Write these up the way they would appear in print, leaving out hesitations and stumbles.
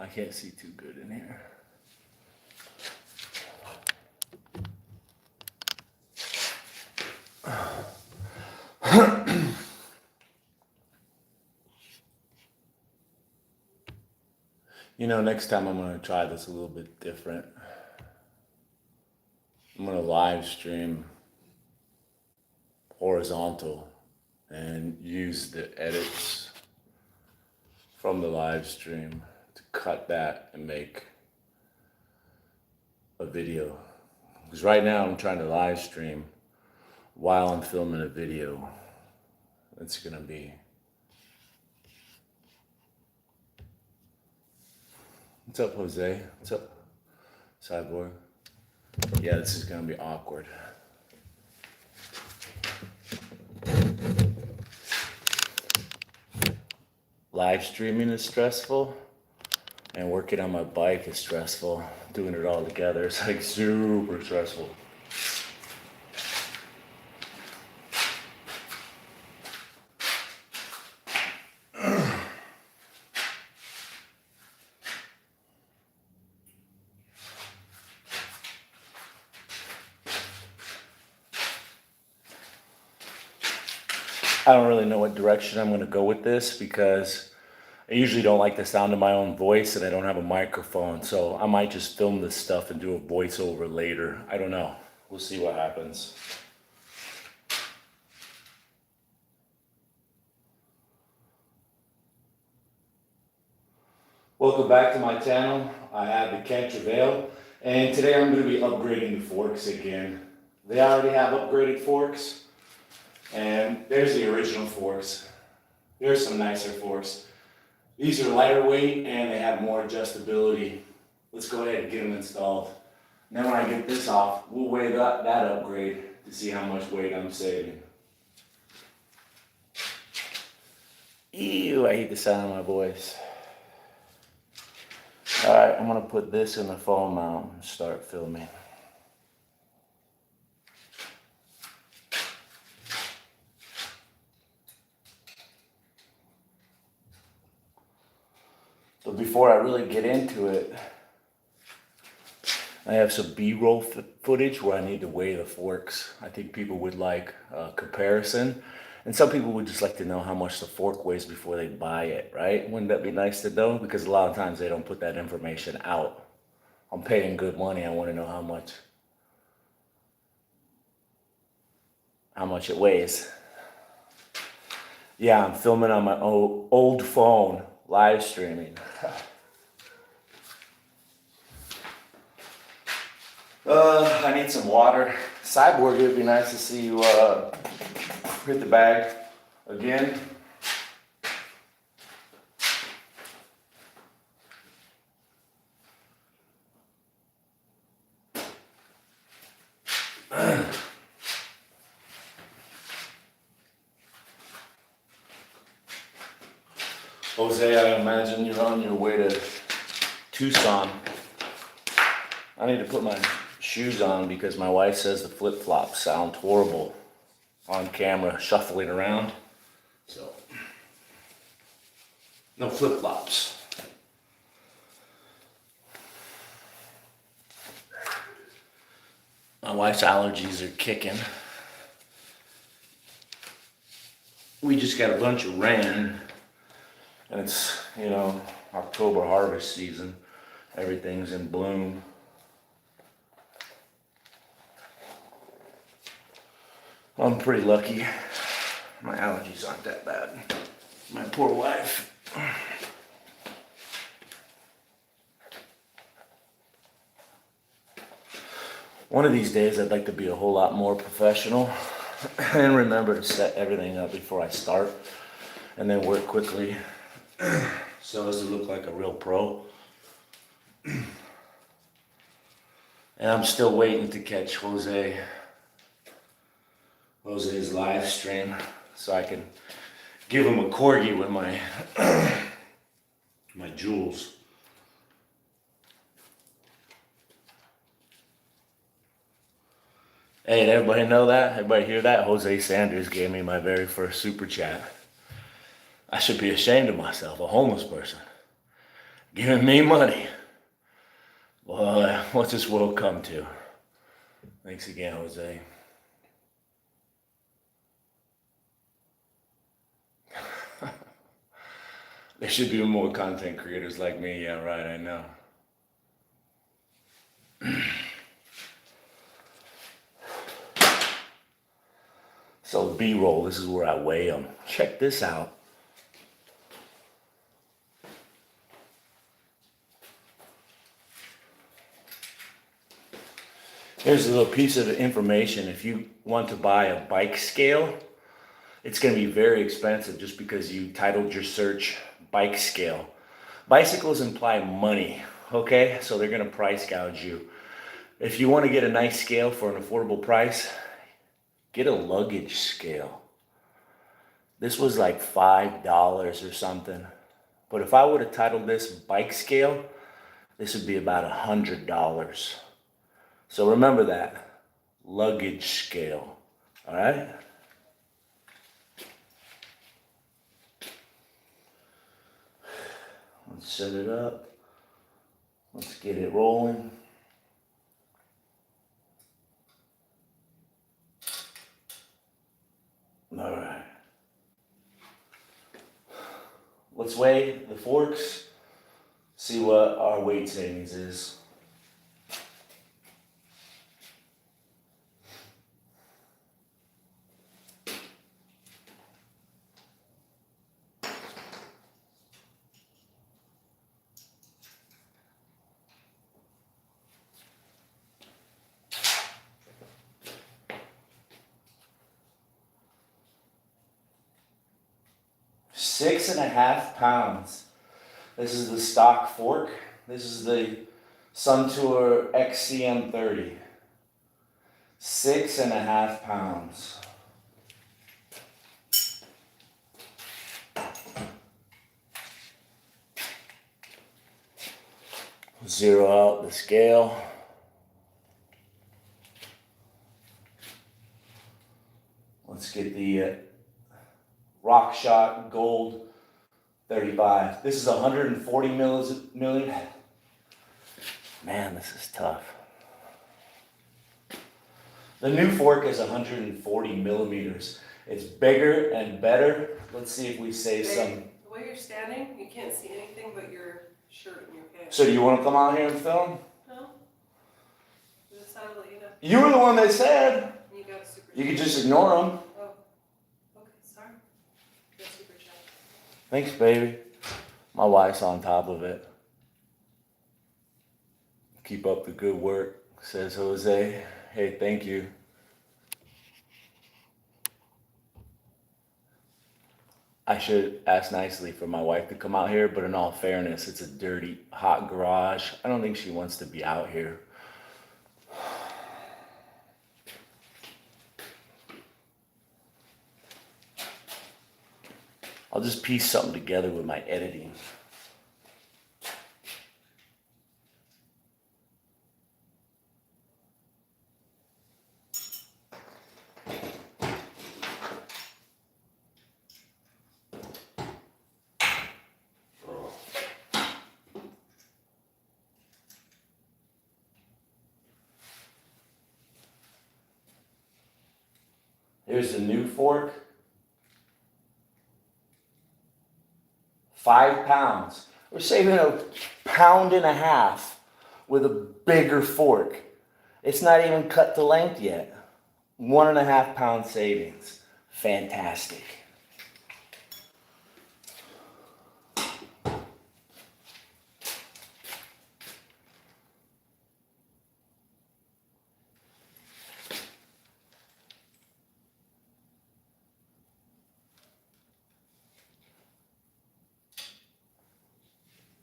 I can't see too good in here. You know, next time I'm going to try this a little bit different. I'm going to live stream horizontal and use the edits from the live stream to cut that and make a video. Because right now I'm trying to live stream while I'm filming a video. It's going to be... What's up, Jose? What's up, Cyborg? Yeah, this is gonna be awkward. Live streaming is stressful, and working on my bike is stressful. Doing it all together is like super stressful. I don't really know what direction I'm going to go with this because I usually don't like the sound of my own voice and I don't have a microphone. So I might just film this stuff and do a voiceover later. I don't know. We'll see what happens. Welcome back to my channel. I have the Kent Trouvaille, and today I'm going to be upgrading the forks again. They already have upgraded forks. And there's the original forks. There's some nicer forks. These are lighter weight and they have more adjustability. Let's go ahead and get them installed. And then when I get this off, we'll weigh that upgrade to see how much weight I'm saving. Ew, I hate the sound of my voice. All right, I'm gonna put this in the phone mount and start filming. But before I really get into it, I have some B-roll footage where I need to weigh the forks. I think people would like a comparison. And some people would just like to know how much the fork weighs before they buy it, right? Wouldn't that be nice to know? Because a lot of times they don't put that information out. I'm paying good money. I want to know how much it weighs. Yeah, I'm filming on my old phone. Live streaming. I need some water. Cyborg, it would be nice to see you hit the bag again. Jose, I imagine you're on your way to Tucson. I need to put my shoes on because my wife says the flip-flops sound horrible on camera, shuffling around. So, no flip-flops. My wife's allergies are kicking. We just got a bunch of rain. And it's, you know, October harvest season. Everything's in bloom. I'm pretty lucky. My allergies aren't that bad. My poor wife. One of these days I'd like to be a whole lot more professional and remember to set everything up before I start and then work quickly so as to look like a real pro. And I'm still waiting to catch Jose's live stream so I can give him a corgi with my my jewels. Hey, did everybody know that? Everybody hear that? Jose Sanders gave me my very first super chat. I should be ashamed of myself, a homeless person. Giving me money. Well, what's this world come to? Thanks again, Jose. There should be more content creators like me. Yeah, right, I know. So B-roll, this is where I weigh them. Check this out. Here's a little piece of information. If you want to buy a bike scale, it's going to be very expensive just because you titled your search bike scale. Bicycles imply money, okay? So they're going to price gouge you. If you want to get a nice scale for an affordable price, get a luggage scale. This was like $5 or something. But if I would have titled this bike scale, this would be about $100. So remember that, luggage scale, all right? Let's set it up. Let's get it rolling. All right. Let's weigh the forks, see what our weight savings is. £6.5 pounds. This is the stock fork. This is the Suntour XCM30. 6.5 pounds. Zero out the scale. Let's get the RockShox Gold 35. This is 140 million. Man, this is tough. The new fork is 140 millimeters. It's bigger and better. Let's see if we save some. The way you're standing, you can't see anything but your shirt and your pants. So do you want to come out here and film? No. Just how to let you know. You were the one that said. You got a super You could chat. just ignore them. Oh. Okay, sorry. You got a super chat. Thanks, baby. My wife's on top of it. Keep up the good work, says Jose. Hey, thank you. I should ask nicely for my wife to come out here, but in all fairness, it's a dirty, hot garage. I don't think she wants to be out here. I'll just piece something together with my editing. Here's the new fork. 5 pounds. We're saving £1.5 pounds with a bigger fork. It's not even cut to length yet. 1.5 pound savings. Fantastic.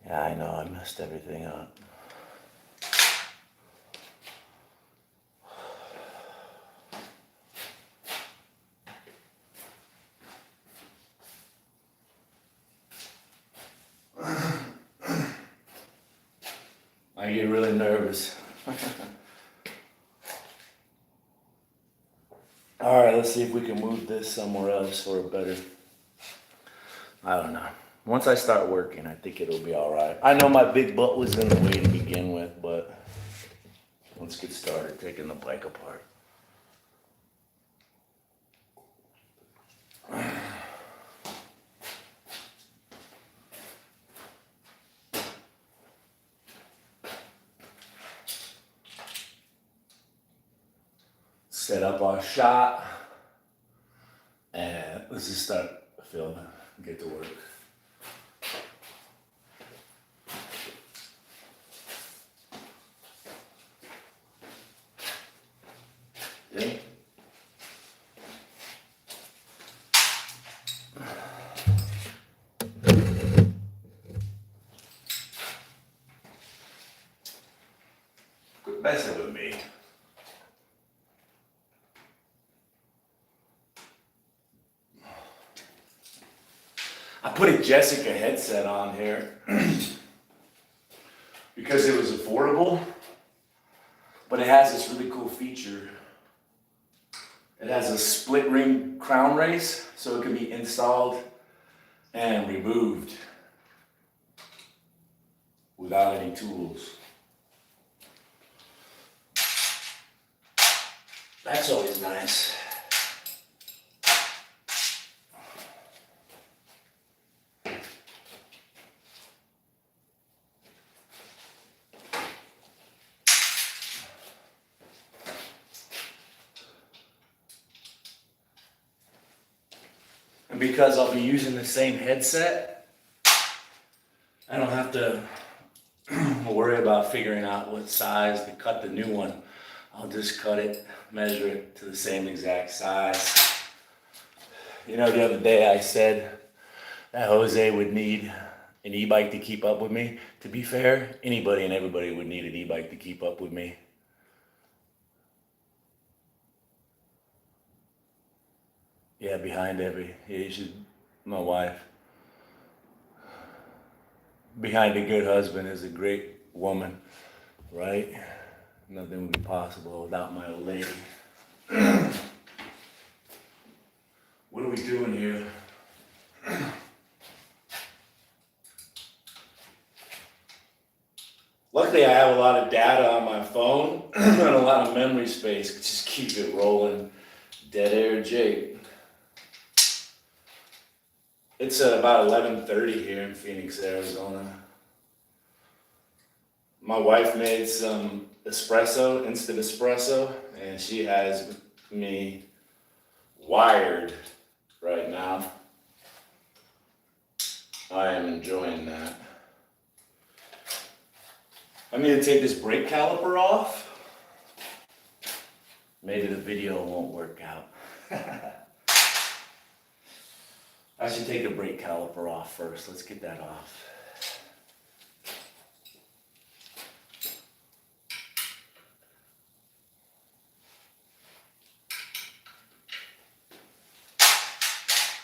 Yeah, I know, I messed everything up. I get really nervous. All right, let's see if we can move this somewhere else for a better, I don't know. Once I start working, I think it'll be all right. I know my big butt was in the way to begin with, but let's get started taking the bike apart. Set up our shot, and let's just start filming and get to work. Okay. Quit messing with me. I put a Jessica headset on here because it was affordable, but it has this really cool feature. It has a split ring crown race, so it can be installed and removed without any tools. That's always nice. And because I'll be using the same headset, I don't have to worry about figuring out what size to cut the new one. I'll just cut it, measure it to the same exact size. You know, the other day I said that Jose would need an e-bike to keep up with me. To be fair, anybody and everybody would need an e-bike to keep up with me. Yeah, my wife. Behind a good husband is a great woman, right? Nothing would be possible without my old lady. What are we doing here? Luckily, I have a lot of data on my phone and a lot of memory space. Just keep it rolling. Dead air Jake. It's about 11:30 here in Phoenix, Arizona. My wife made some espresso, instant espresso, and she has me wired right now. I am enjoying that. I need to take this brake caliper off. Maybe the video won't work out. I should take the brake caliper off first. Let's get that off.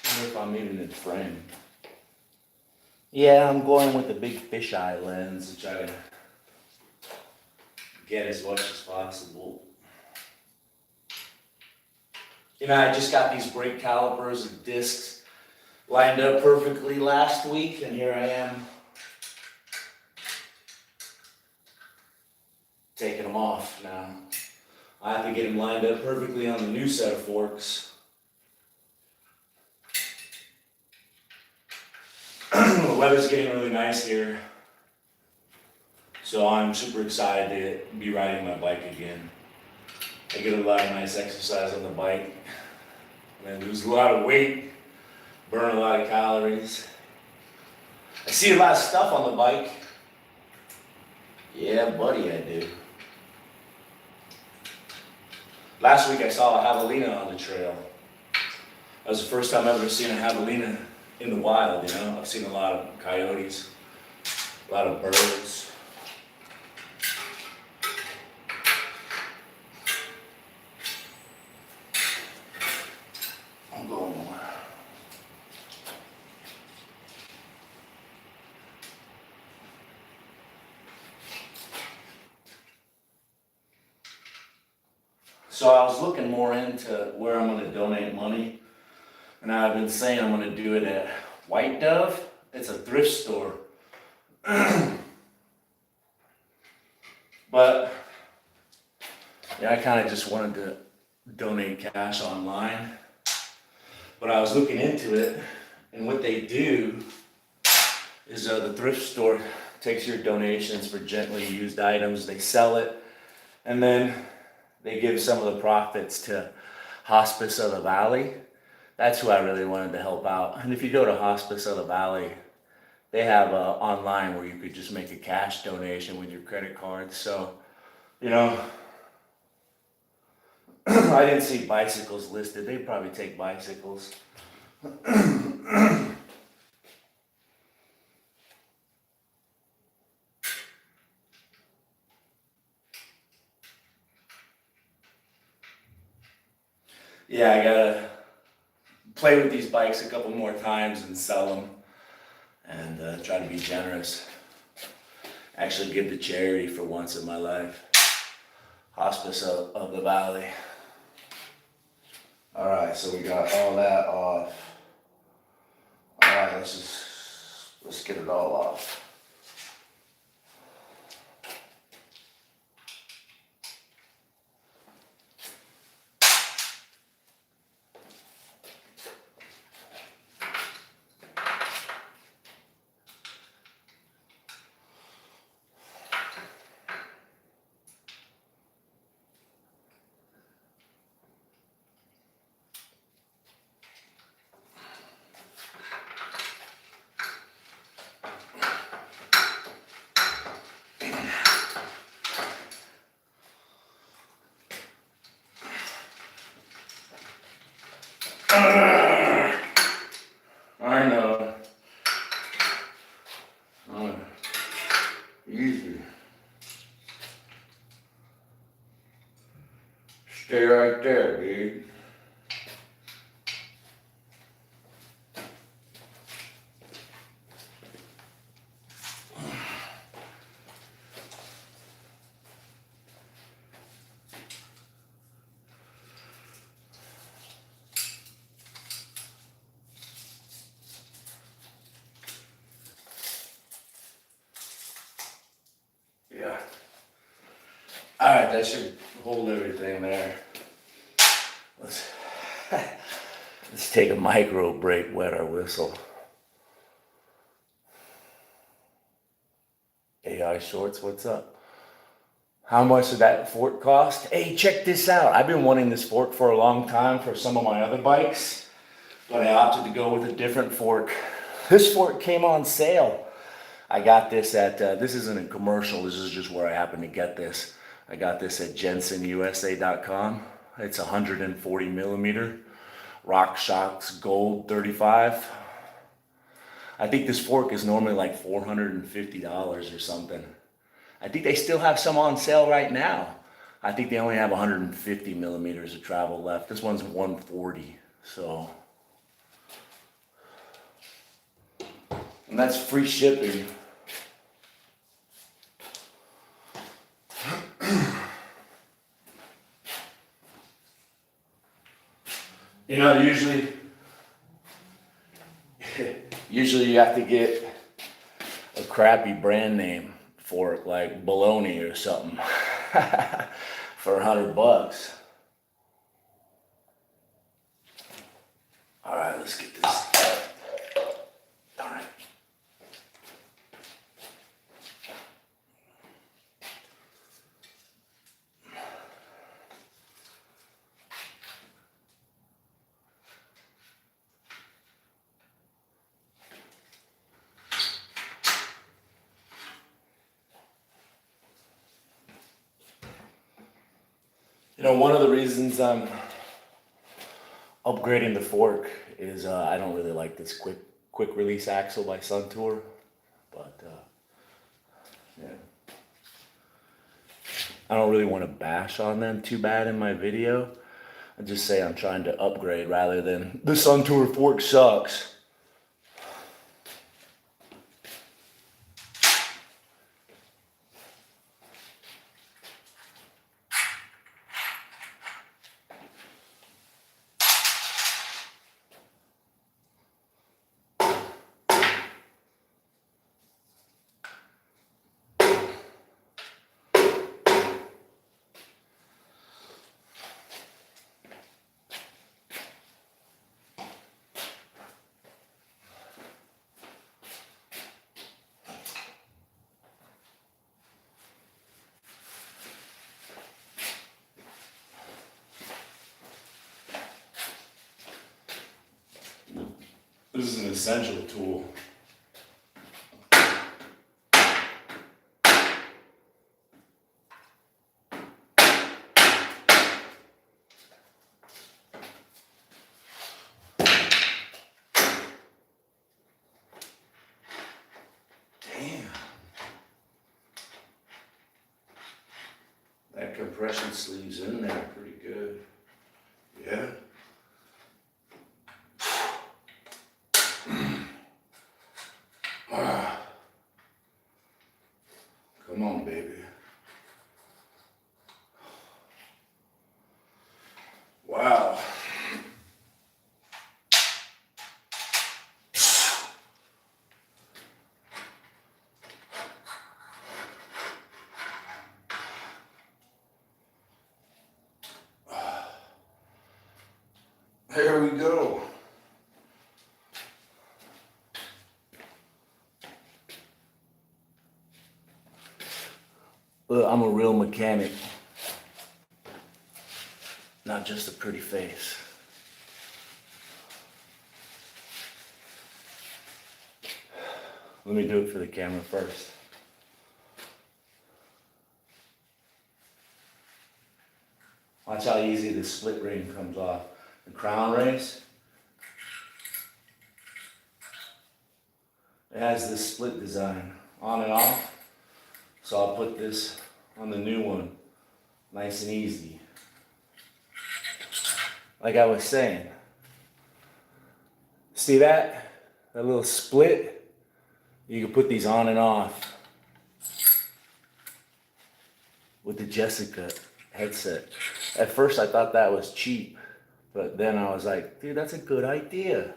I wonder if I'm even in frame. Yeah, I'm going with the big fisheye lens to try to get as much as possible. You know, I just got these brake calipers and discs lined up perfectly last week, and here I am taking them off now. I have to get them lined up perfectly on the new set of forks. The weather's getting really nice here, so I'm super excited to be riding my bike again. I get a lot of nice exercise on the bike, and I lose a lot of weight, burn a lot of calories. I see a lot of stuff on the bike. Yeah, buddy, I do. Last week I saw a javelina on the trail. That was the first time I've ever seen a javelina in the wild, you know? I've seen a lot of coyotes, a lot of birds. I'm going more. So I was looking more into where I'm going to donate money, and I've been saying I'm going to do it at White Dove It's a thrift store. But yeah, I kind of just wanted to donate cash online. But I was looking into it, and what they do is the thrift store takes your donations for gently used items, they sell it, and then they give some of the profits to Hospice of the Valley. That's who I really wanted to help out. And if you go to Hospice of the Valley, they have online where you could just make a cash donation with your credit card. So, you know, I didn't see bicycles listed. They probably take bicycles. Yeah, I gotta play with these bikes a couple more times and sell them, and try to be generous. Actually give to charity for once in my life. Hospice of the Valley. All right, so we got all that off. All right, let's get it all off. I know. Easy. Stay right there, dude. Yeah. All right, that should hold everything there. Let's take a micro break, wet our whistle. AI Shorts, what's up? How much did that fork cost? Hey, check this out. I've been wanting this fork for a long time for some of my other bikes, but I opted to go with a different fork. This fork came on sale. I got this at, this isn't a commercial, this is just where I happened to get this. I got this at jensenusa.com. It's 140 millimeter, RockShox Gold 35. I think this fork is normally like $450 or something. I think they still have some on sale right now. I think they only have 150 millimeters of travel left. This one's 140, so. And that's free shipping. You know, usually you have to get a crappy brand name for it, like bologna or something, for $100. All right, let's get this. Darn it. You know, one of the reasons I'm upgrading the fork is I don't really like this quick release axle by Suntour, but yeah, I don't really want to bash on them too bad in my video. I just say I'm trying to upgrade rather than the Suntour fork sucks. This is an essential tool. That compression sleeve's in there pretty good. Yeah. Come on, baby. Wow. There we go. Look, I'm a real mechanic, not just a pretty face. Let me do it for the camera first. Watch how easy the split ring comes off. The crown race, it has this split design on and off. So I'll put this on the new one, nice and easy. Like I was saying, see that? That little split? You can put these on and off with the Jessica headset. At first I thought that was cheap, but then I was like, dude, that's a good idea.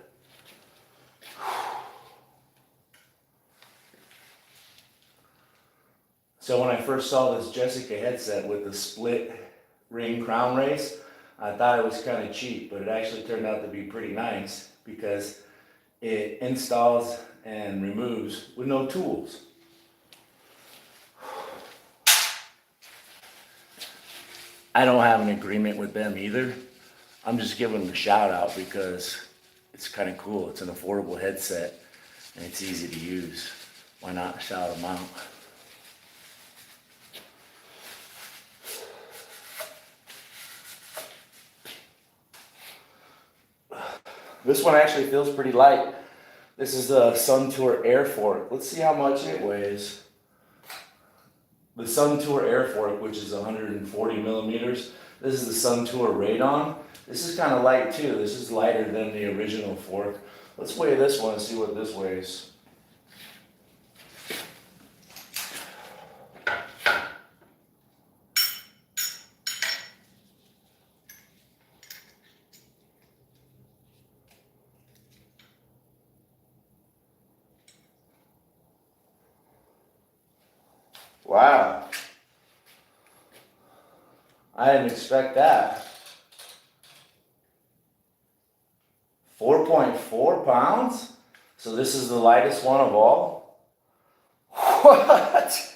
So when I first saw this Jessica headset with the split ring crown race, I thought it was kind of cheap, but it actually turned out to be pretty nice because it installs and removes with no tools. I don't have an agreement with them either. I'm just giving them a shout out because it's kind of cool. It's an affordable headset and it's easy to use. Why not shout them out? This one actually feels pretty light. This is the Sun Tour Air Fork. Let's see how much it weighs. The Sun Tour Air Fork, which is 140 millimeters. This is the Sun Tour Radon. This is kind of light too. This is lighter than the original fork. Let's weigh this one and see what this weighs. Wow. I didn't expect that. 4.4 pounds? So this is the lightest one of all? What?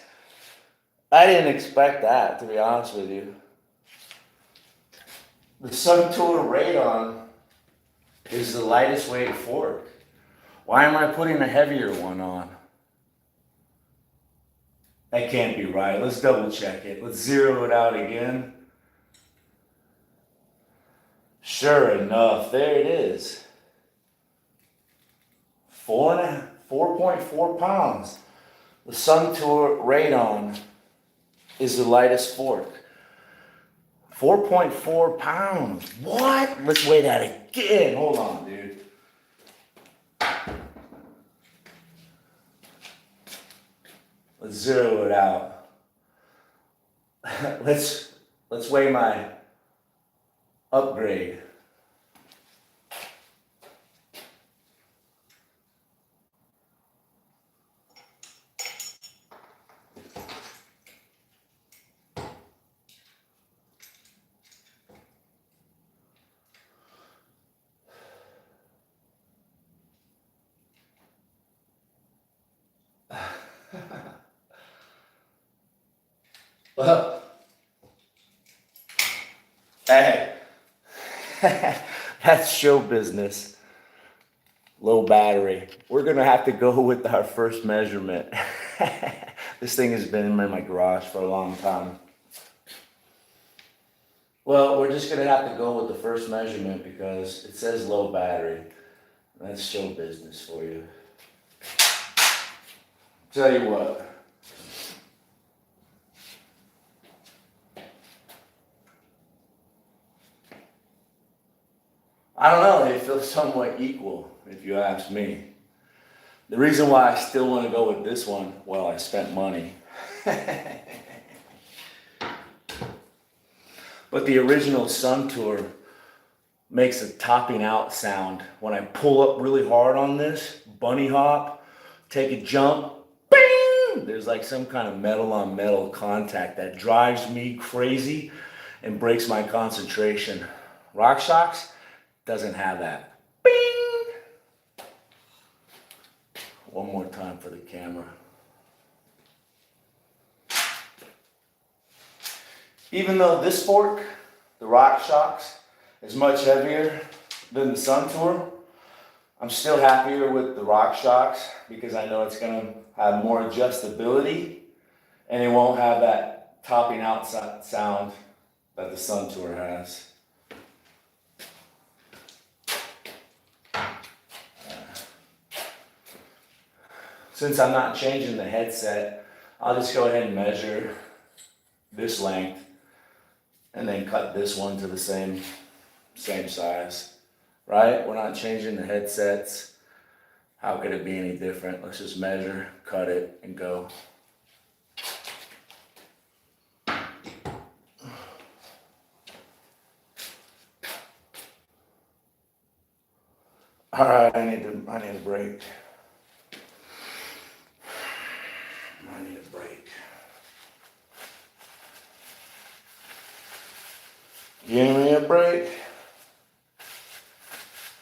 I didn't expect that, to be honest with you. The Sun Tour Radon is the lightest weight fork. Why am I putting a heavier one on? That can't be right. Let's double check it. Let's zero it out again. Sure enough, there it is. 4.4 pounds. The Sun Tour Radon is the lightest fork. 4.4 pounds. What? Let's weigh that again. Hold on, dude. Let's zero it out. Let's weigh my upgrade. Well, hey, that's show business. low battery. We're gonna have to go with our first measurement. This thing has been in my garage for a long time. Well, we're just gonna have to go with the first measurement because it says low battery. That's show business for you. Tell you what. I don't know, they feel somewhat equal, if you ask me. The reason why I still want to go with this one, well, I spent money. But the original Sun Tour makes a topping out sound. When I pull up really hard on this, bunny hop, take a jump, bing! There's like some kind of metal on metal contact that drives me crazy and breaks my concentration. RockShox doesn't have that. Bing! One more time for the camera. Even though this fork, the RockShox, is much heavier than the Sun Tour, I'm still happier with the RockShox because I know it's gonna have more adjustability and it won't have that topping out sound that the Sun Tour has. Since I'm not changing the headset, I'll just go ahead and measure this length and then cut this one to the same size, right? We're not changing the headsets. How could it be any different? Let's just measure, cut it, and go. All right, I need a break. I need a break. Give me a break.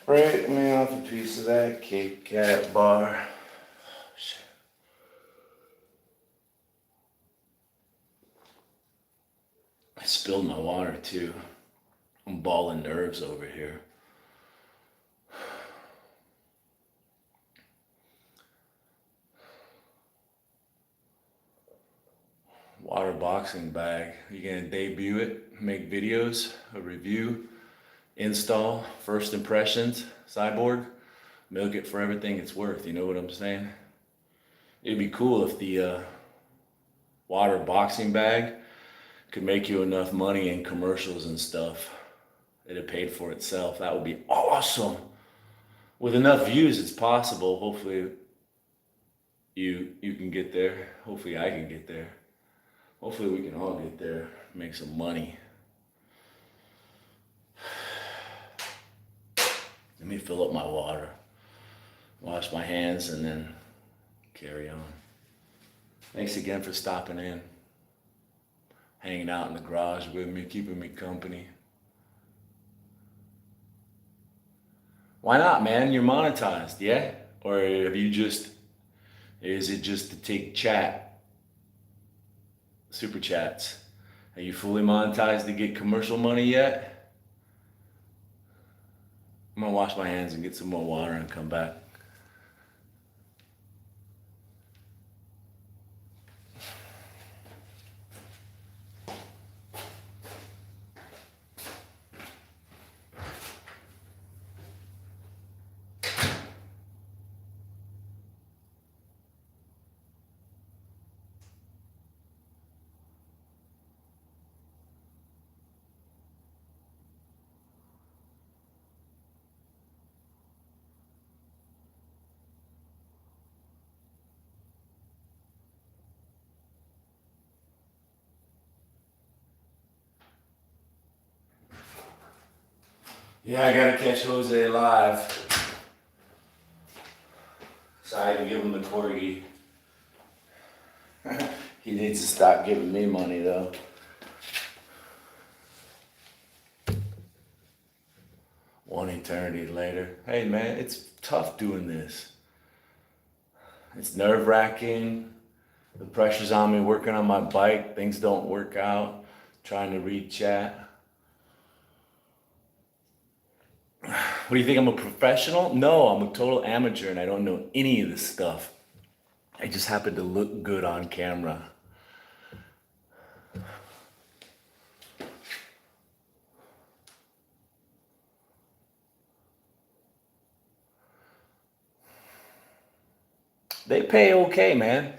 Break me off a piece of that Kit Kat bar. Oh, shit. I spilled my water too. I'm balling nerves over here. Water boxing bag. You gonna debut it, make videos, a review, install, first impressions, Cyborg, milk it for everything it's worth, you know what I'm saying? It'd be cool if the water boxing bag could make you enough money in commercials and stuff. It'd paid for itself. That would be awesome. With enough views, it's possible. Hopefully you can get there. Hopefully I can get there. Hopefully we can all get there, make some money. Let me fill up my water, wash my hands, and then carry on. Thanks again for stopping in, hanging out in the garage with me, keeping me company. Why not, man? You're monetized, yeah? Or have you just, is it just to take chat? Super chats. Are you fully monetized to get commercial money yet? I'm gonna wash my hands and get some more water and come back. Yeah, I gotta catch Jose live. So I had to give him the corgi. He needs to stop giving me money though. One eternity later. Hey man, it's tough doing this. It's nerve-wracking. The pressure's on me working on my bike. Things don't work out. Trying to read chat. What do you think, I'm a professional? No, I'm a total amateur and I don't know any of this stuff. I just happen to look good on camera. They pay okay, man.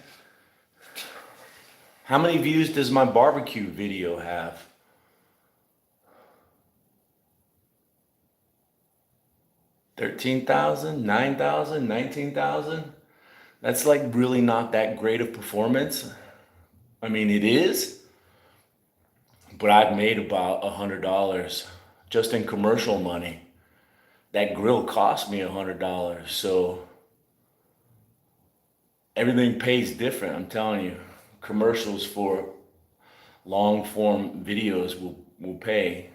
How many views does my barbecue video have? 13,000, 9,000, 19,000? That's like really not that great of performance. I mean, it is, but I've made about $100 just in commercial money. That grill cost me $100, so everything pays different. I'm telling you, commercials for long form videos will pay,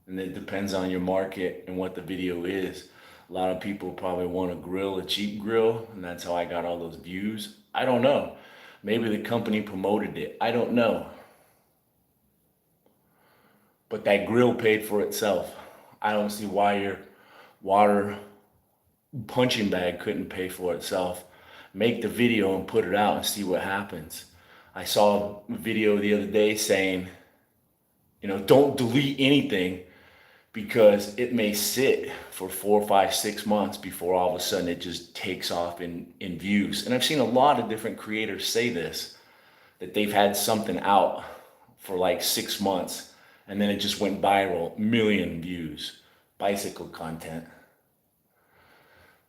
and it depends on your market and what the video is. A lot of people probably want to grill a cheap grill, and that's how I got all those views. I don't know. Maybe the company promoted it. I don't know. But that grill paid for itself. I don't see why your water punching bag couldn't pay for itself. Make the video and put it out and see what happens. I saw a video the other day saying, don't delete anything because it may sit for 4, 5, 6 months before all of a sudden it just takes off in views. And I've seen a lot of different creators say this, that they've had something out for like 6 months and then it just went viral, million views, bicycle content.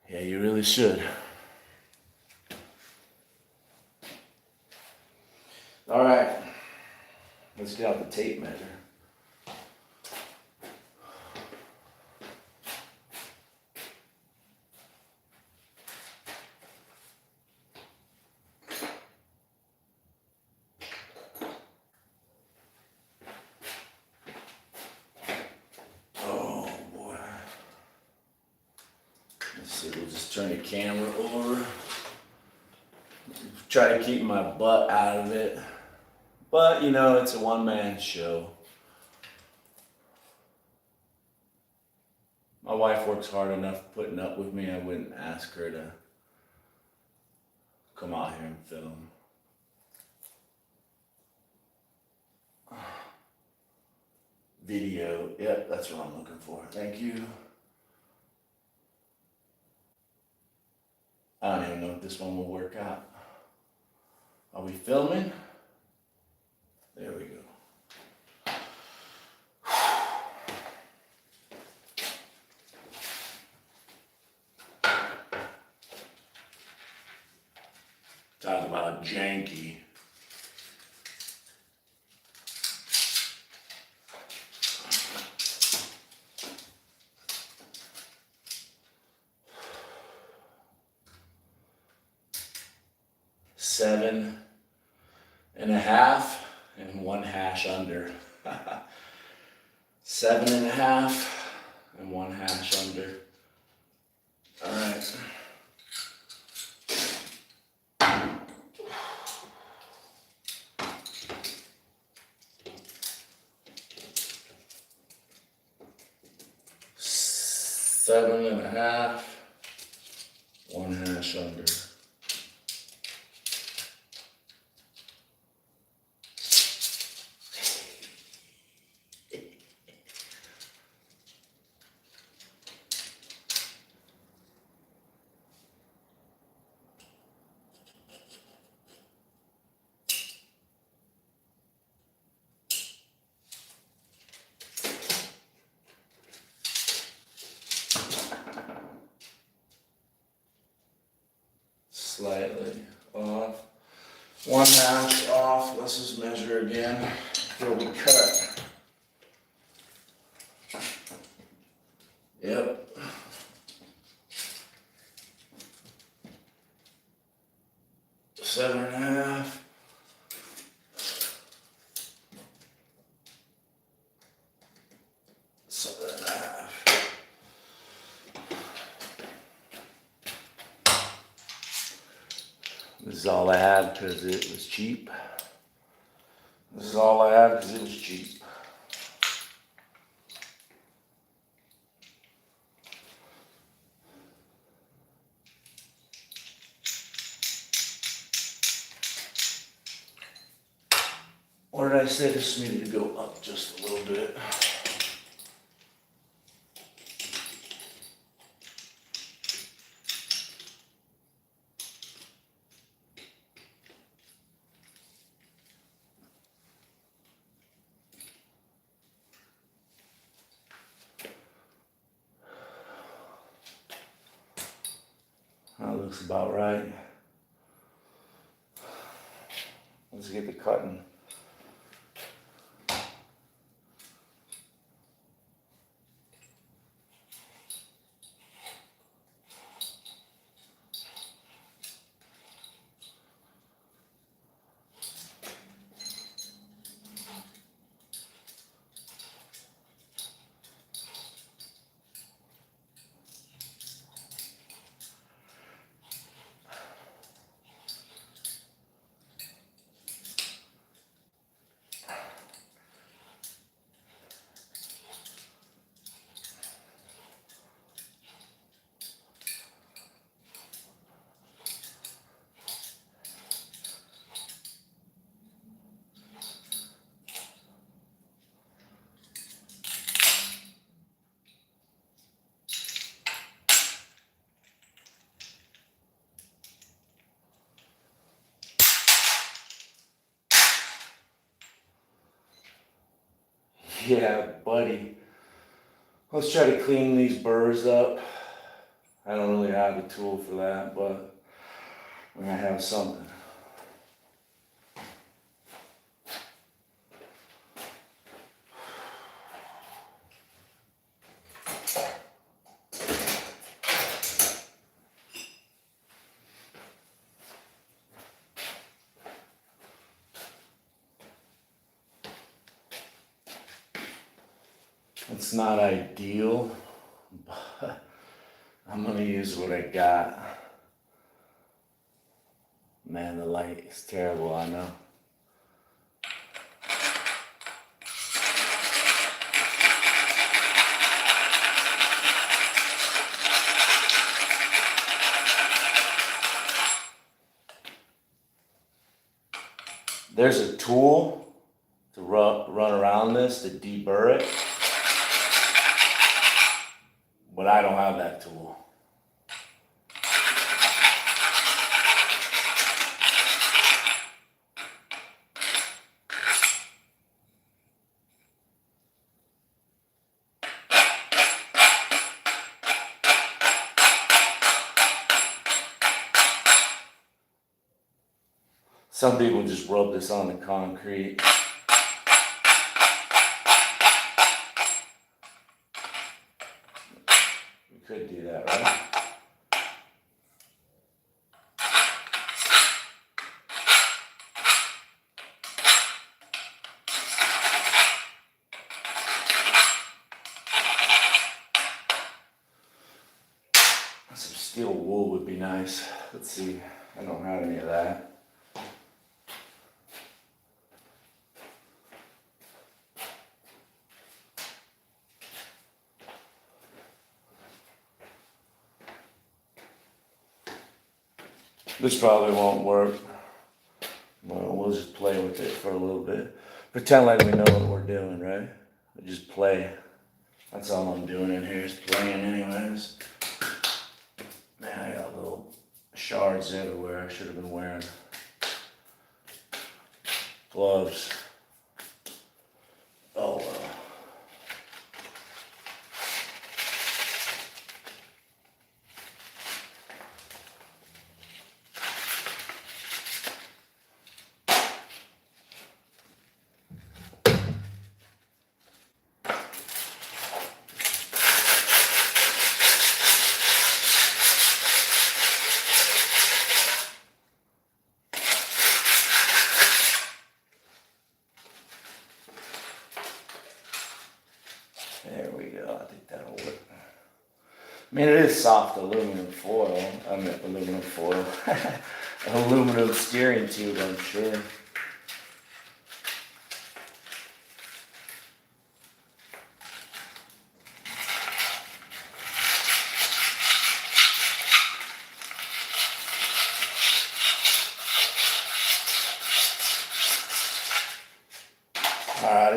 Yeah, you really should. All right, let's get out the tape measure. Oh boy. Let's see, we'll just turn the camera over. Try to keep my butt out of it. But, it's a one-man show. My wife works hard enough putting up with me. I wouldn't ask her to come out here and film. Video. Yep, that's what I'm looking for. Thank you. I don't even know if this one will work out. Are we filming? There we go. Talk about janky. Seven and a half and 1 hash under. 7 and a half and 1 hash under. All right. Seven and a half, 1 hash under. Slightly off. 1 hash off. Let's just measure again before we cut. Yep. Seven and a half. Seven and a half. This is all I had because it was cheap. This is all I had because it was cheap. Or did I say this needed to go up just a little bit? That looks about right. Let's get the cutting. Yeah, buddy. Let's try to clean these burrs up. I don't really have a tool for that, but we're gonna have something. It's not ideal, but I'm gonna use what I got. Man, the light is terrible, I know. There's a tool to run around this to deburr it, but I don't have that tool. Some people just rub this on the concrete. We could do that, right? Some steel wool would be nice. Let's see. I don't have any of that. This probably won't work. Well, we'll just play with it for a little bit. Pretend like we know what we're doing, right? We just play. That's all I'm doing in here is playing anyways. Man, I got little shards everywhere. I should have been wearing gloves. Oh well. There we go. I think that'll work. I mean, it is soft aluminum foil. I mean, aluminum foil. Aluminum steering tube, I'm sure.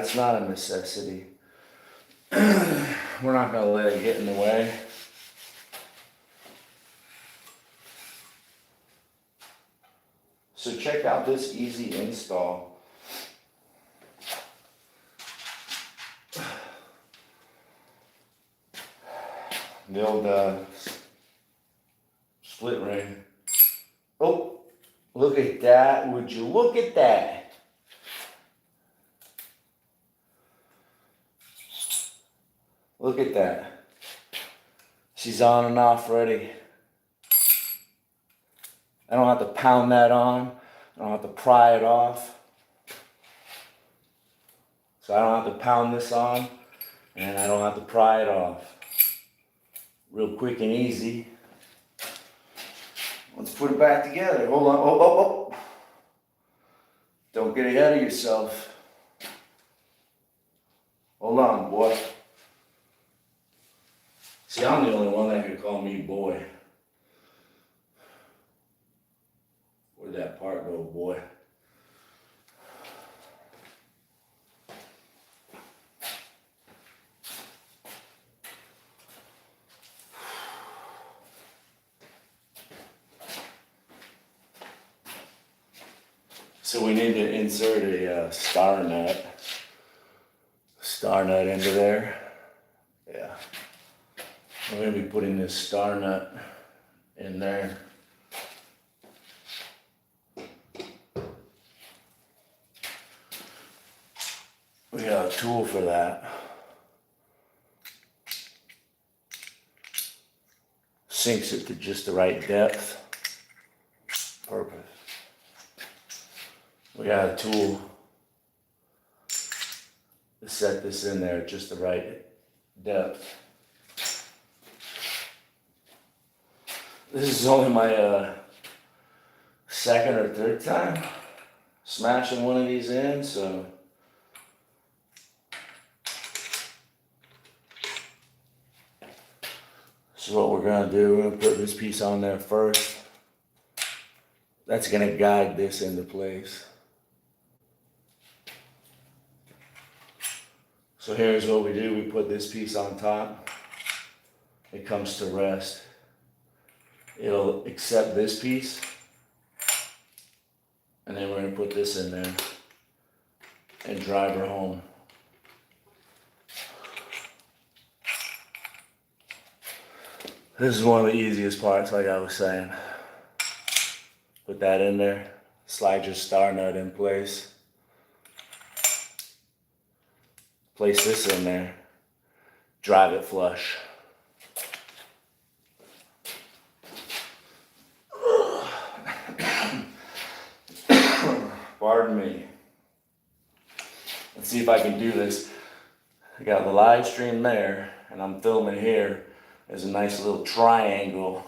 it's not a necessity. We're not gonna let it get in the way. So check out this easy install. The old split ring. Oh, look at that. Would you look at that? Look at that. She's on and off ready. I don't have to pound that on. I don't have to pry it off. So I don't have to pound this on, and I don't have to pry it off. Real quick and easy. Let's put it back together. Hold on. Oh. Don't get ahead of yourself. Hold on, boy. See, I'm the only one that could call me boy. Where'd that part go, boy? So we need to insert a star nut into there. Yeah. We're going to be putting this star nut in there. We got a tool for that. Sinks it to just the right depth. Perfect. We got a tool to set this in there at just the right depth. This is only my second or third time smashing one of these in, so what we're gonna do, we're gonna put this piece on there first. That's gonna guide this into place. So here's what we do, we put this piece on top. It comes to rest. It'll accept this piece. And then we're gonna put this in there and drive her home. This is one of the easiest parts, like I was saying. Put that in there, slide your star nut in place. Place this in there, drive it flush. Pardon me. Let's see if I can do this. I got the live stream there, and I'm filming here. There's a nice little triangle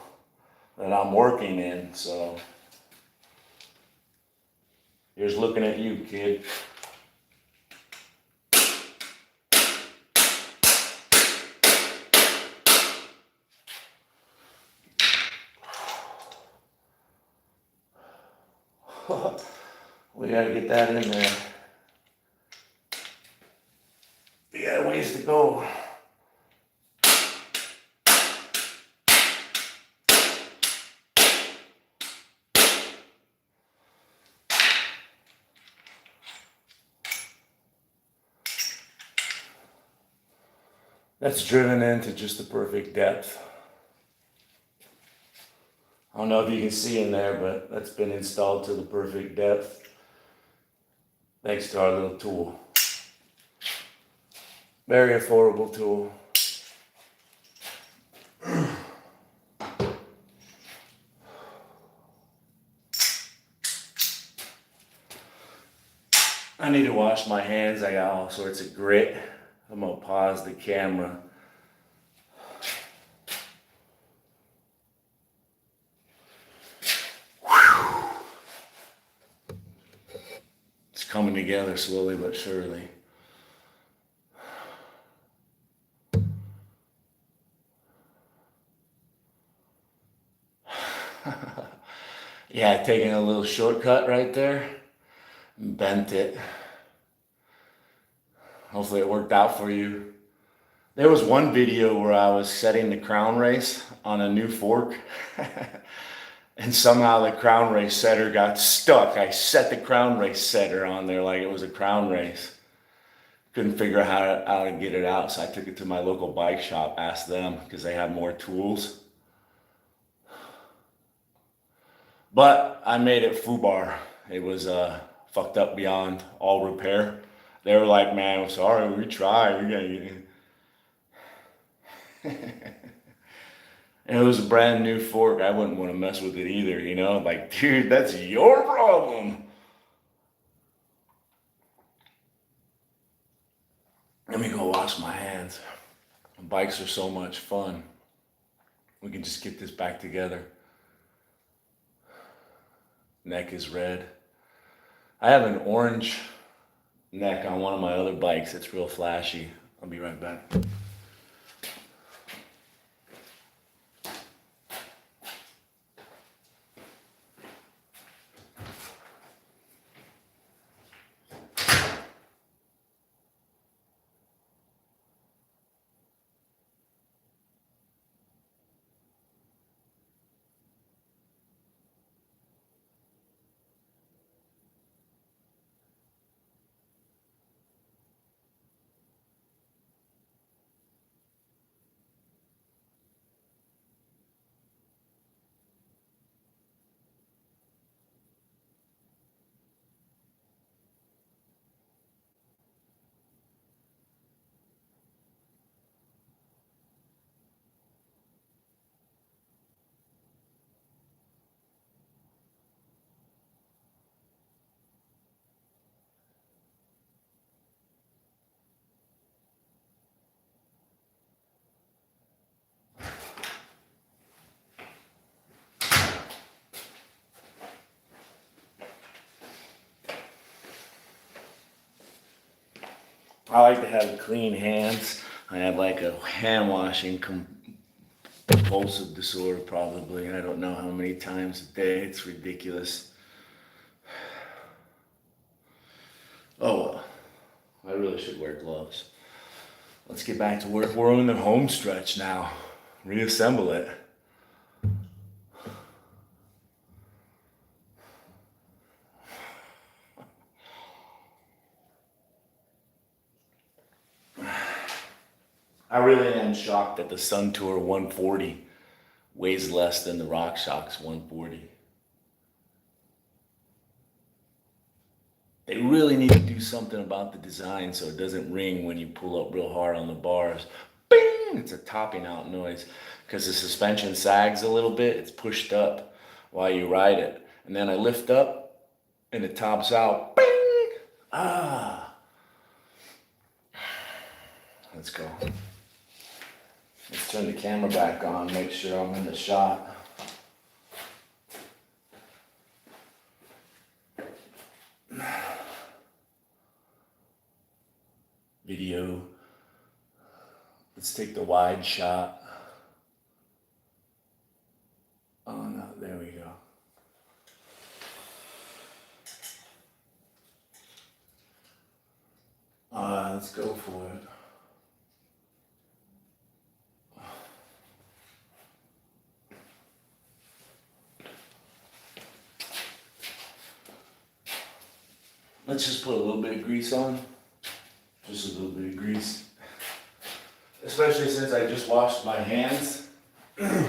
that I'm working in, so here's looking at you, kid. We gotta get that in there. We got a ways to go. That's driven into just the perfect depth. I don't know if you can see in there, but that's been installed to the perfect depth. Thanks to our little tool. Very affordable tool. I need to wash my hands. I got all sorts of grit. I'm gonna pause the camera. It's coming together slowly but surely. Yeah, taking a little shortcut right there. Bent it. Hopefully it worked out for you. There was one video where I was setting the crown race on a new fork and somehow the crown race setter got stuck. I set the crown race setter on there like it was a crown race. Couldn't figure out how to get it out, so I took it to my local bike shop, asked them because they had more tools. But I made it foobar. It was fucked up beyond all repair. They were like, man, I'm sorry, we tried. We gotta get and it was a brand new fork. I wouldn't want to mess with it either, you know? Like, dude, that's your problem. Let me go wash my hands. Bikes are so much fun. We can just get this back together. Neck is red. I have an orange neck on one of my other bikes. It's real flashy. I'll be right back. I like to have clean hands. I have like a hand washing compulsive disorder probably. I don't know how many times a day. It's ridiculous. Oh well, I really should wear gloves. Let's get back to work. We're on the home stretch now. Reassemble it. I really am shocked that the Sun Tour 140 weighs less than the RockShox 140. They really need to do something about the design so it doesn't ring when you pull up real hard on the bars. Bing! It's a topping out noise because the suspension sags a little bit. It's pushed up while you ride it. And then I lift up and it tops out. Bing! Ah! Let's go. Let's turn the camera back on, make sure I'm in the shot. Video. Let's take the wide shot. Oh no, there we go. Let's go for it. Let's just put a little bit of grease on. Just a little bit of grease. Especially since I just washed my hands. Because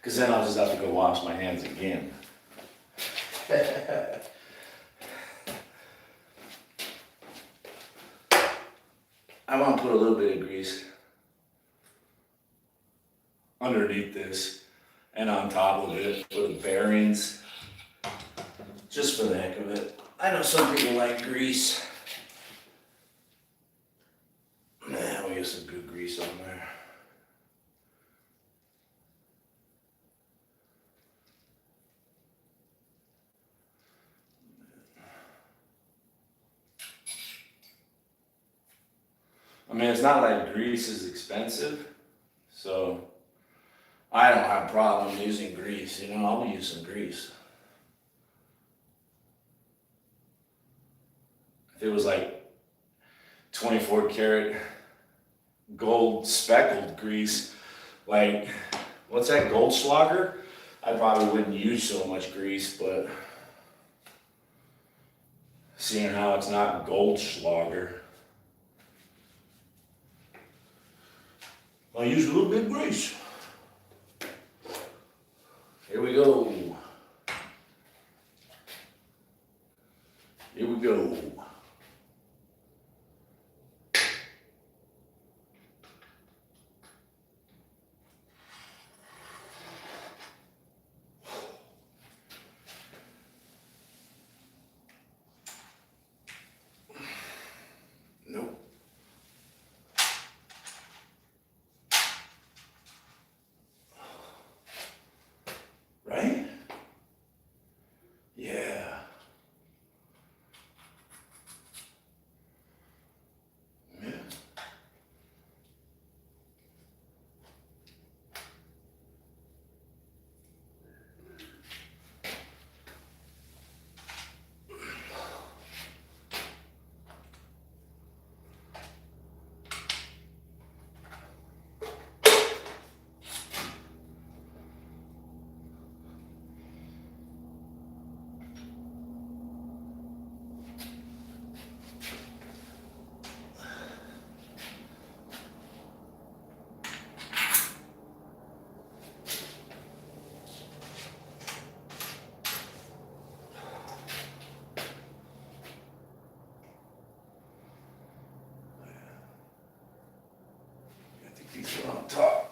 then I'll just have to go wash my hands again. I want to put a little bit of grease underneath this and on top of it for the bearings, just for the heck of it. I know some people like grease. We'll get some good grease on there. I mean, it's not like grease is expensive, so I don't have a problem using grease. You know, I'll use some grease. if it was like 24 karat gold speckled grease, like, what's that, Goldschlager? I probably wouldn't use so much grease, but seeing how it's not Goldschlager, I'll use a little bit of grease. Here we go. Here we go. Nope. Right? Yeah. Yeah. I think these are on top.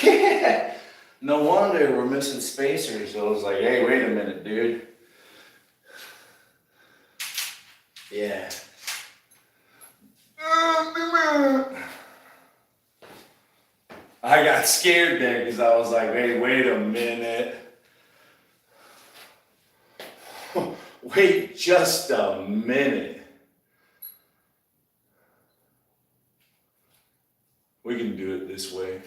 Yeah. No wonder we're missing spacers. So I was like, hey, wait a minute, dude. Yeah. I got scared there because I was like, hey, wait a minute. Wait just a minute. We can do it this way.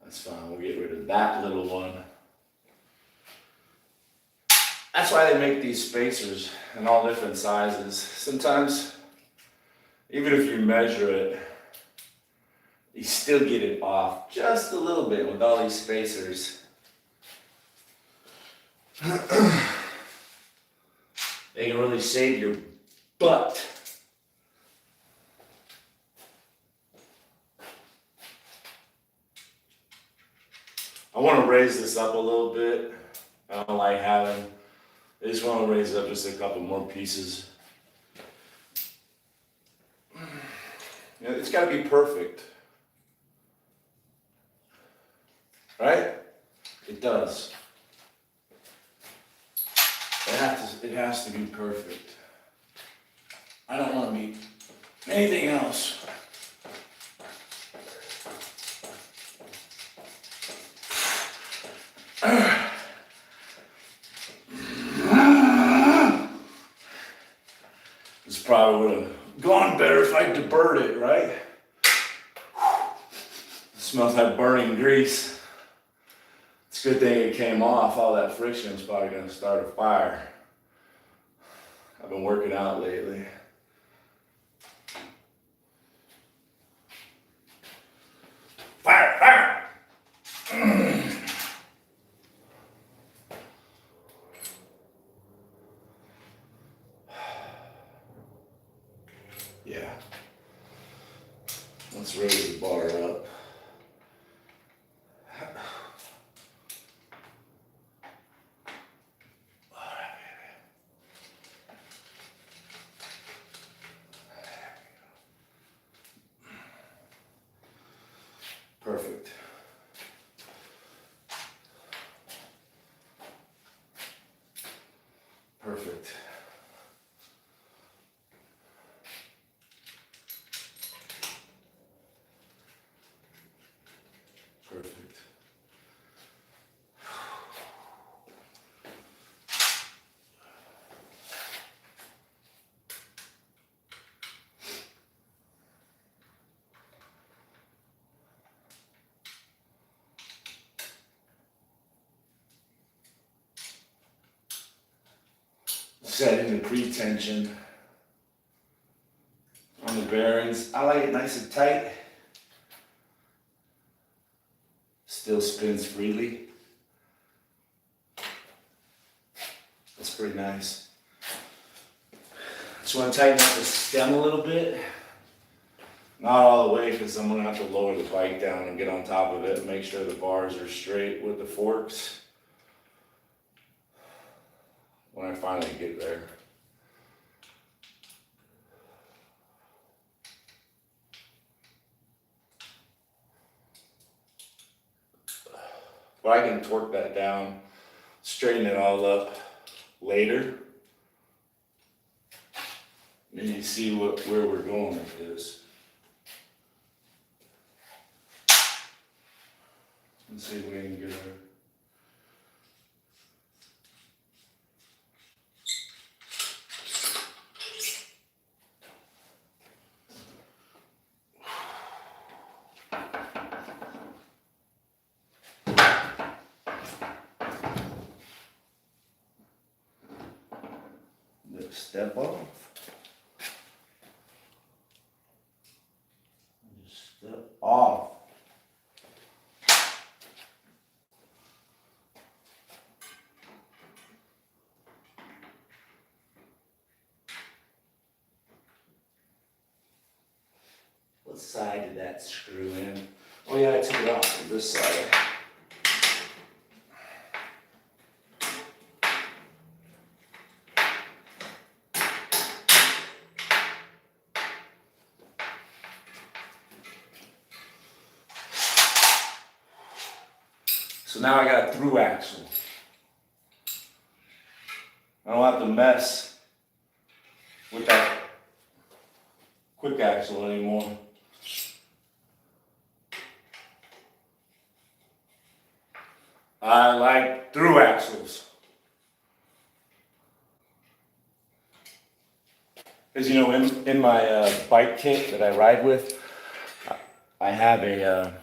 That's fine, we'll get rid of that little one. That's why they make these spacers in all different sizes. Sometimes, even if you measure it, you still get it off just a little bit with all these spacers. They can really save your butt. I want to raise this up a little bit. I don't like having, I just want to raise it up just a couple more pieces. You know, it's got to be perfect. Right? It does. It has to be perfect. I don't want to be anything else. This probably would have gone better if I deburred it, right? It smells like burning grease. It's a good thing it came off. All that friction is probably going to start a fire. I've been working out lately. Fire, fire! Let's raise the bar up. Perfect. Perfect. Perfect. Setting the pre-tension on the bearings. I like it nice and tight. Still spins freely. That's pretty nice. Just want to tighten up the stem a little bit. Not all the way, because I'm going to have to lower the bike down and get on top of it and make sure the bars are straight with the forks when I finally get there. But I can torque that down, straighten it all up later. And you see where we're going with this. Let's see if we can get her. Step off. Just step off. What side did that screw in? Oh yeah, I took it off from this side. So now I got a through axle. I don't have to mess with that quick axle anymore. I like through axles. Because you know, in my bike kit that I ride with, I have a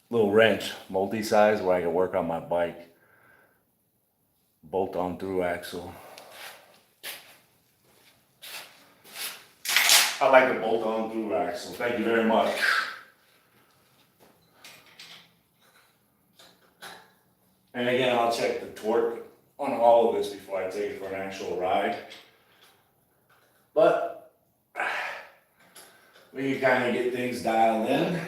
little wrench, multi-size, where I can work on my bike. Bolt on through axle. I like a bolt on through axle. Thank you very much. And again, I'll check the torque on all of this before I take it for an actual ride. But we can kind of get things dialed in.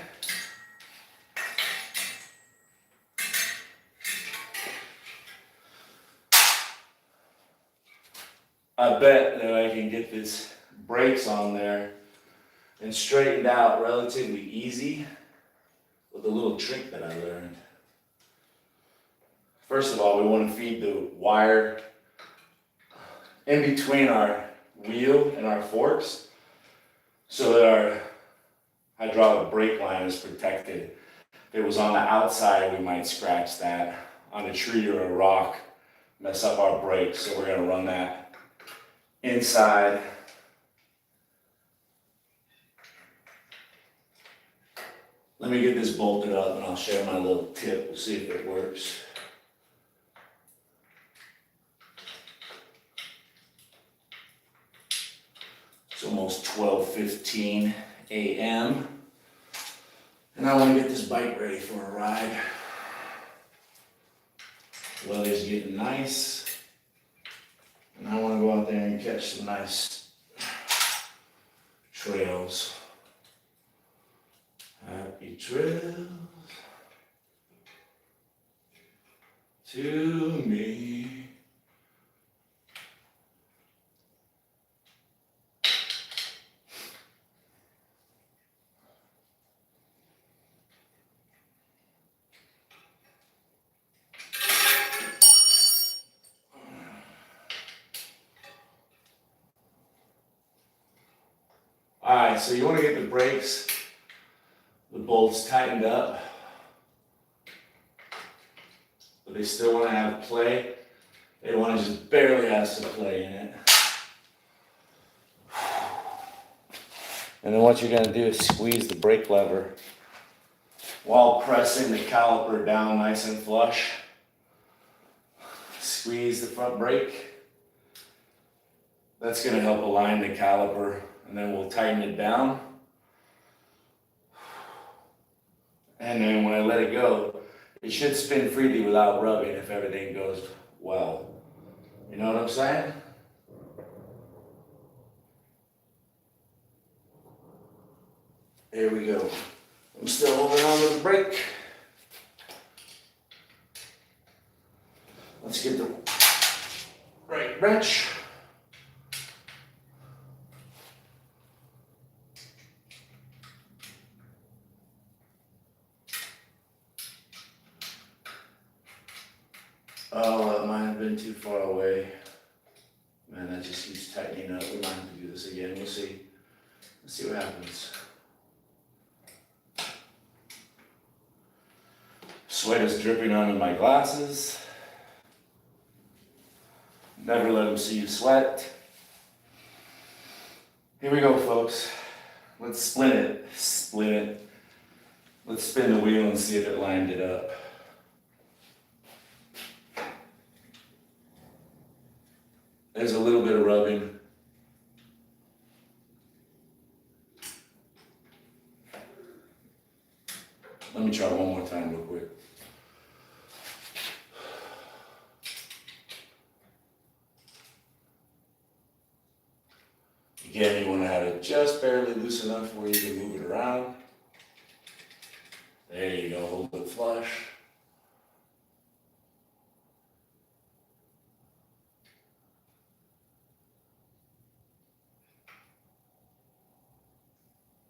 I bet that I can get this brakes on there and straightened out relatively easy with a little trick that I learned. First of all, we want to feed the wire in between our wheel and our forks so that our hydraulic brake line is protected. If it was on the outside, we might scratch that on a tree or a rock, mess up our brakes. So we're going to run that inside. Let me get this bolted up and I'll share my little tip. We'll see if it works. It's almost 12:15 a.m. and I want to get this bike ready for a ride. Weather's getting nice. And I want to go out there and catch some nice trails. He trills to me. Alright, so you want to get the brakes, the bolts tightened up, but they still want to have play. They want to just barely have some play in it. And then what you're going to do is squeeze the brake lever while pressing the caliper down nice and flush. Squeeze the front brake. That's going to help align the caliper, and then we'll tighten it down. And then when I let it go, it should spin freely without rubbing if everything goes well. You know what I'm saying? Here we go. I'm still holding on to the brake. Let's get the brake wrench. Oh, that might have been too far away. Man, that just keeps tightening up. We might have to do this again. We'll see. Let's see what happens. Sweat is dripping onto my glasses. Never let them see you sweat. Here we go, folks. Let's split it. Split it. Let's spin the wheel and see if it lined it up. There's a little bit of rubbing. Let me try one more time real quick. Again, you want to have it just barely loose enough where you can move it around. There you go, hold it flush.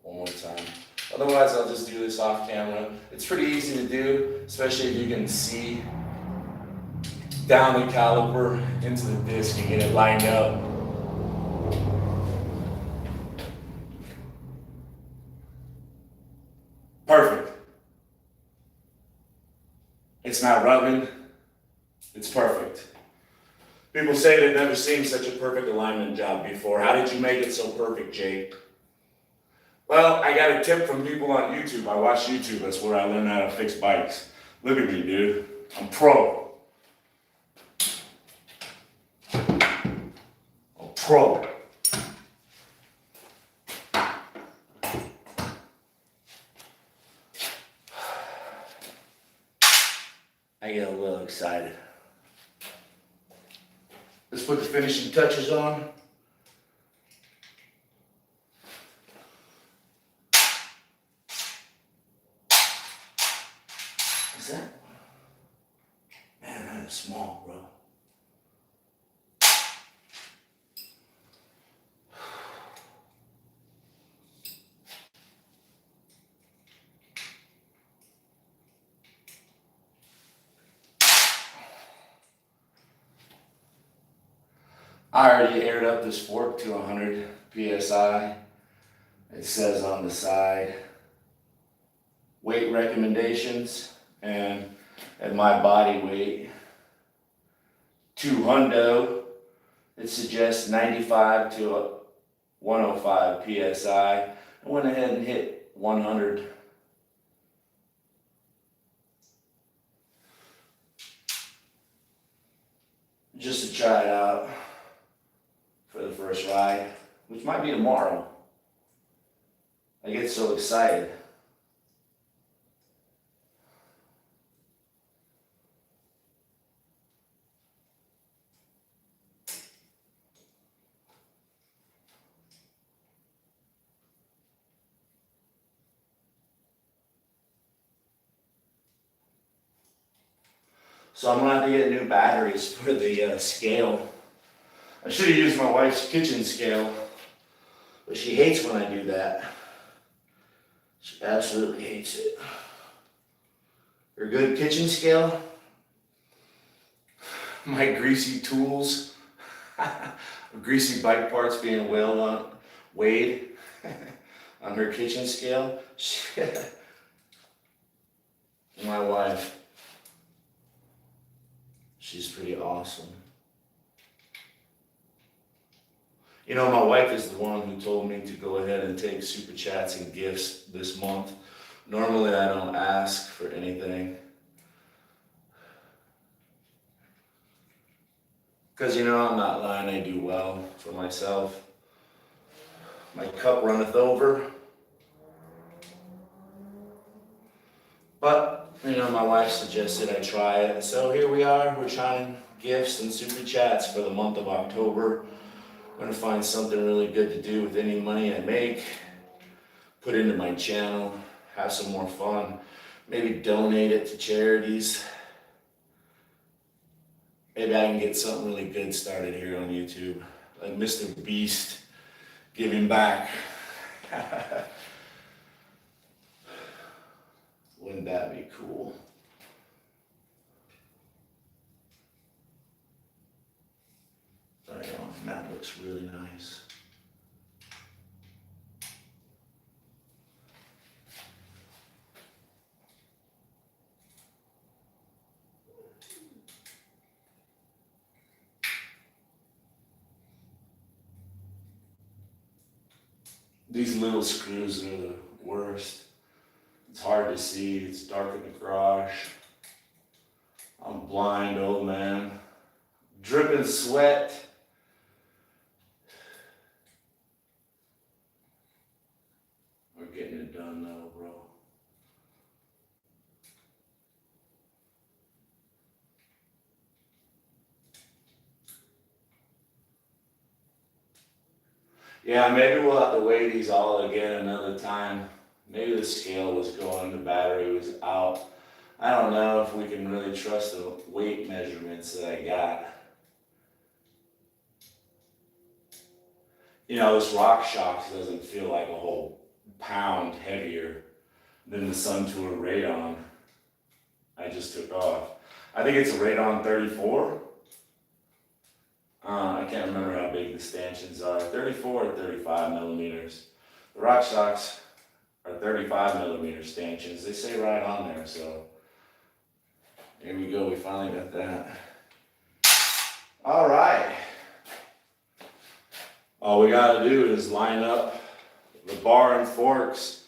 One more time. Otherwise, I'll just do this off camera. It's pretty easy to do, especially if you can see down the caliper into the disc and get it lined up. Perfect. It's not rubbing. It's perfect. People say they've never seen such a perfect alignment job before. How did you make it so perfect, Jake? Well, I got a tip from people on YouTube. I watch YouTube. That's where I learned how to fix bikes. Look at me, dude. I'm pro. I'm pro. I get a little excited. Let's put the finishing touches on. Is that? Man, that is small, bro. I already aired up this fork to 100 PSI. It says on the side, weight recommendations, and at my body weight, 200, it suggests 95 to 105 PSI. I went ahead and hit 100. Just to try it out for the first ride, which might be tomorrow. I get so excited. So I'm gonna have to get new batteries for the scale. I should have used my wife's kitchen scale, but she hates when I do that. She absolutely hates it. Her good kitchen scale, my greasy tools, greasy bike parts being weighed on her kitchen scale. My wife, she's pretty awesome. You know, my wife is the one who told me to go ahead and take super chats and gifts this month. Normally I don't ask for anything. Because, you know, I'm not lying, I do well for myself. My cup runneth over. But, you know, my wife suggested I try it. So here we are, we're trying gifts and super chats for the month of October. I'm gonna find something really good to do with any money I make. Put into my channel, have some more fun. Maybe donate it to charities. Maybe I can get something really good started here on YouTube. Like Mr. Beast giving back. Wouldn't that be cool? There you go, that looks really nice. These little screws are the worst. It's hard to see, it's dark in the garage. I'm blind, old man. Dripping sweat. We're getting it done though, bro. Yeah, maybe we'll have to weigh these all again another time. Maybe the scale was going, the battery was out. I don't know if we can really trust the weight measurements that I got. You know, this RockShox doesn't feel like a whole pound heavier than the Suntour Radon I just took off. I think it's a Radon 34. I can't remember how big the stanchions are, 34 or 35 millimeters. The RockShox are 35 millimeter stanchions. They say right on there, so here we go, we finally got that. All right. All we gotta do is line up the bar and forks,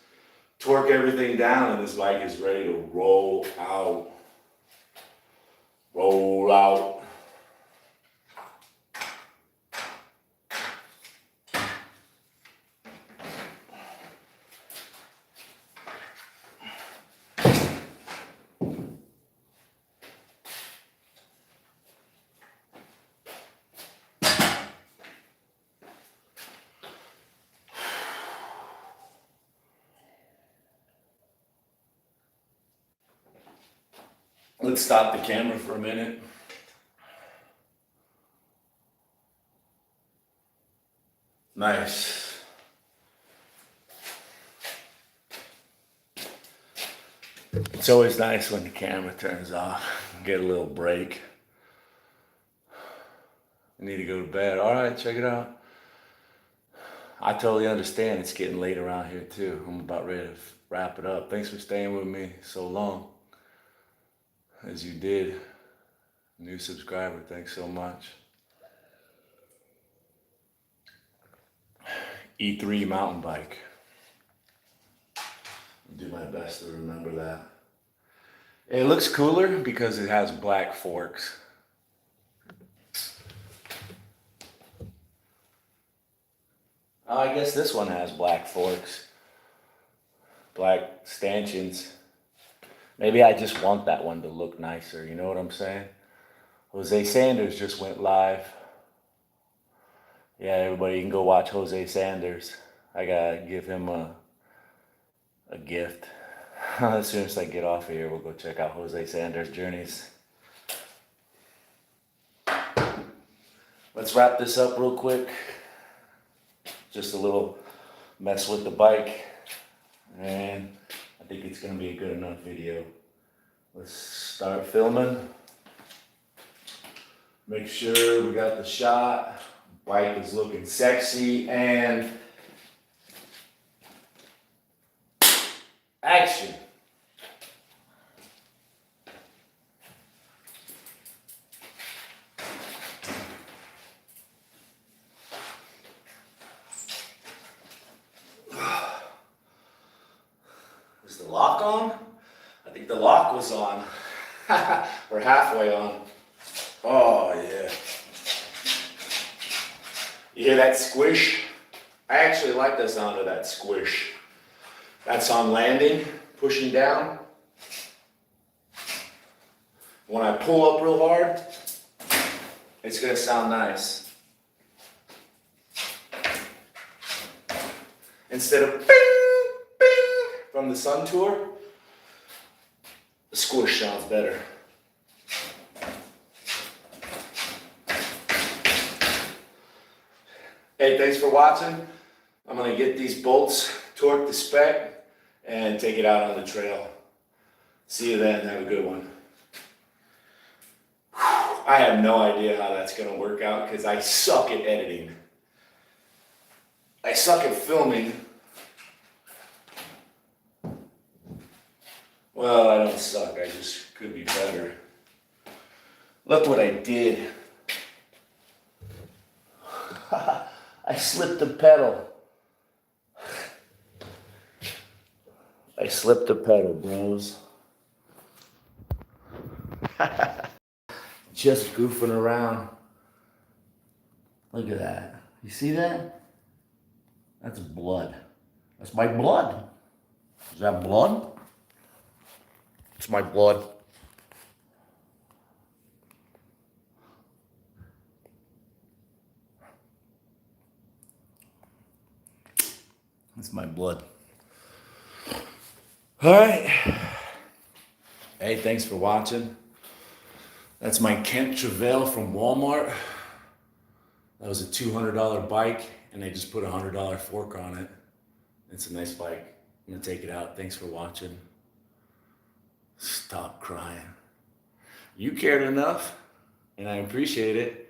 torque everything down, and this bike is ready to roll out. Roll out. Let's stop the camera for a minute. Nice. It's always nice when the camera turns off. Get a little break. I need to go to bed. All right, check it out. I totally understand. It's getting late around here too. I'm about ready to wrap it up. Thanks for staying with me so long. As you did. New subscriber, thanks so much. E3 mountain bike. I'll do my best to remember that. It looks cooler because it has black forks. Oh, I guess this one has black forks. Black stanchions. Maybe I just want that one to look nicer, you know what I'm saying? Jose Sanders just went live. Yeah, everybody, you can go watch Jose Sanders. I gotta give him a gift. As soon as I get off of here, we'll go check out Jose Sanders' journeys. let's wrap this up real quick. Just a little mess with the bike, and I think it's gonna be a good enough video. Let's start filming. Make sure we got the shot. Bike is looking sexy, and action. Is the lock on? I think the lock was on. We're halfway on. Oh yeah. You hear that squish? I actually like the sound of that squish. That's on landing, pushing down. When I pull up real hard, it's gonna sound nice. Instead of bing, bing from the Sun Tour, the squish sounds better. Hey, thanks for watching. I'm gonna get these bolts torqued to spec and take it out on the trail. See you then, have a good one. I have no idea how that's gonna work out because I suck at editing. I suck at filming. Well, I don't suck, I just could be better. Look what I did. I slipped the pedal. I slipped the pedal, bros. Just goofing around. Look at that. You see that? That's blood. That's my blood. Is that blood? It's my blood. That's my blood. All right. Hey, thanks for watching. That's my Kent Trouvaille from Walmart. That was a $200 bike, and they just put a $100 fork on it. It's a nice bike. I'm gonna take it out. Thanks for watching. Stop crying. You cared enough, and I appreciate it.